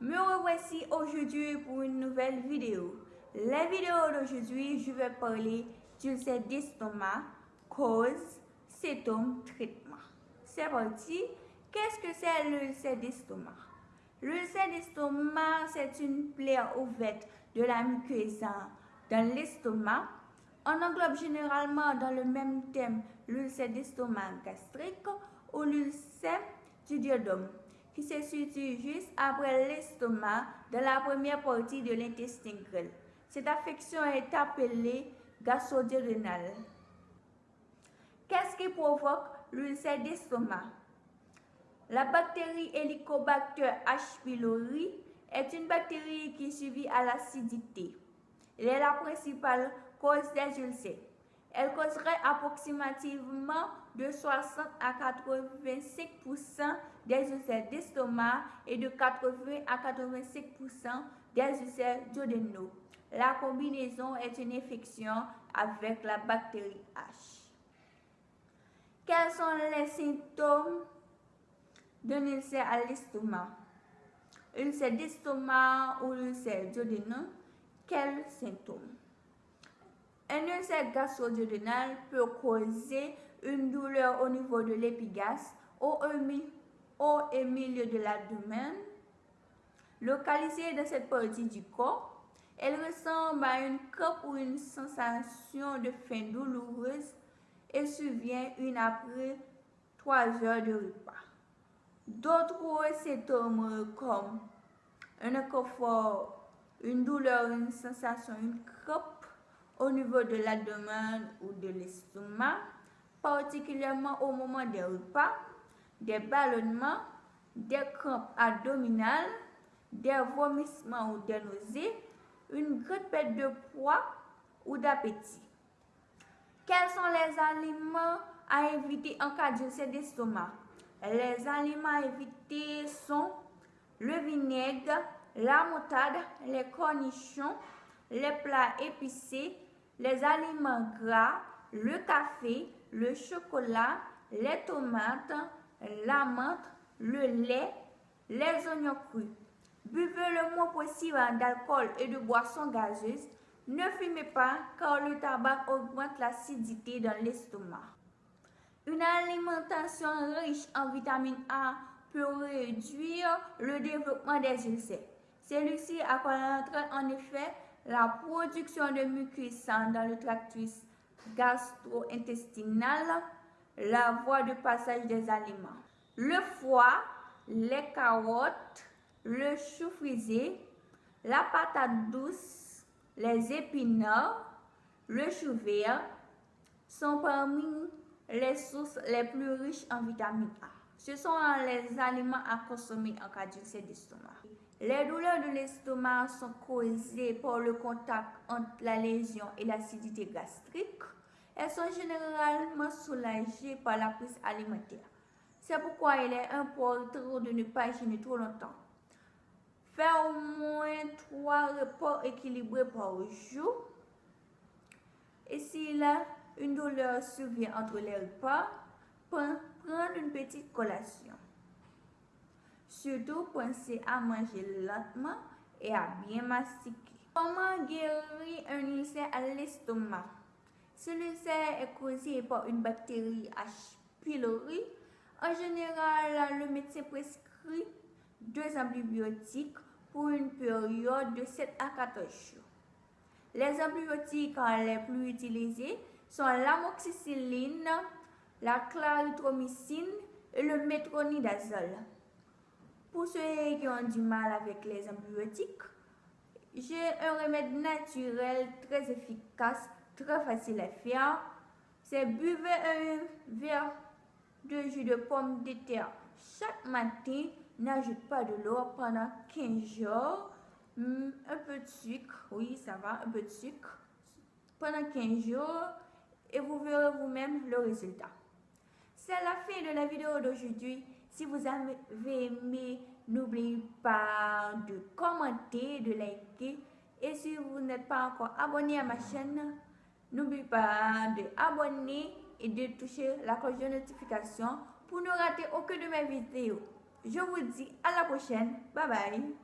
Me revoici aujourd'hui pour une nouvelle vidéo. La vidéo d'aujourd'hui, je vais parler d'ulcère d'estomac, cause, symptômes, traitement. C'est parti. Qu'est-ce que c'est l'ulcère d'estomac? L'ulcère d'estomac, c'est une plaie ouverte de la muqueuse dans l'estomac. On englobe généralement dans le même thème l'ulcère d'estomac gastrique ou l'ulcère du duodénum, qui se situe juste après l'estomac dans la première partie de l'intestin grêle. Cette affection est appelée gastro-duodénale. Qu'est-ce qui provoque l'ulcère d'estomac? La bactérie Helicobacter H. pylori est une bactérie qui survit à l'acidité. Elle est la principale cause des ulcères. Elle causerait approximativement de 60 à 85% des ulcères d'estomac et de 80 à 85% des ulcères duodénaux. La combinaison est une infection avec la bactérie H. Quels sont les symptômes d'un ulcère à l'estomac? Ulcère d'estomac ou ulcère duodénal, quels symptômes? Un ulcère gastro-duodénal peut causer une douleur au niveau de l'épigaste, au et milieu de l'abdomen, localisée dans cette partie du corps. Elle ressemble à une crampe ou une sensation de faim douloureuse et survient une après 3 heures de repas. D'autres symptômes comme un inconfort, une douleur, une sensation, une crampe au niveau de l'abdomen ou de l'estomac, particulièrement au moment des repas, des ballonnements, des crampes abdominales, des vomissements ou des nausées, une grande perte de poids ou d'appétit. Quels sont les aliments à éviter en cas d'ulcère d'estomac? Les aliments à éviter sont le vinaigre, la moutarde, les cornichons, les plats épicés, les aliments gras, le café, le chocolat, les tomates, la menthe, le lait, les oignons crus. Buvez le moins possible d'alcool et de boissons gazeuses. Ne fumez pas car le tabac augmente l'acidité dans l'estomac. Une alimentation riche en vitamine A peut réduire le développement des ulcères. Celui-ci accroîtrait en effet la production de muqueuses dans le tractus gastro-intestinal, la voie de passage des aliments. Le foie, les carottes, le chou frisé, la patate douce, les épinards, le chou vert sont parmi les sources les plus riches en vitamine A. Ce sont les aliments à consommer en cas d'ulcère d'estomac. Les douleurs de l'estomac sont causées par le contact entre la lésion et l'acidité gastrique. Elles sont généralement soulagées par la prise alimentaire. C'est pourquoi il est important de ne pas gêner trop longtemps. Faire au moins 3 repas équilibrés par jour. Et s'il a une douleur survient entre les repas, prendre une petite collation. Surtout, pensez à manger lentement et à bien mastiquer. Comment guérir un ulcère à l'estomac? Si l'ulcère est causé par une bactérie H. pylori, en général, le médecin prescrit 2 antibiotiques pour une période de 7 à 14 jours. Les antibiotiques les plus utilisés sont l'amoxicilline, la clarithromycine et le métronidazole. Pour ceux qui ont du mal avec les antibiotiques, j'ai un remède naturel très efficace, très facile à faire. C'est buvez un verre de jus de pomme de terre chaque matin. N'ajoute pas de l'eau pendant 15 jours. Un peu de sucre, oui ça va, un peu de sucre pendant 15 jours et vous verrez vous-même le résultat. C'est la fin de la vidéo d'aujourd'hui. Si vous avez aimé, n'oubliez pas de commenter, de liker. Et si vous n'êtes pas encore abonné à ma chaîne, n'oubliez pas de abonner et de toucher la cloche de notification pour ne rater aucune de mes vidéos. Je vous dis à la prochaine. Bye bye.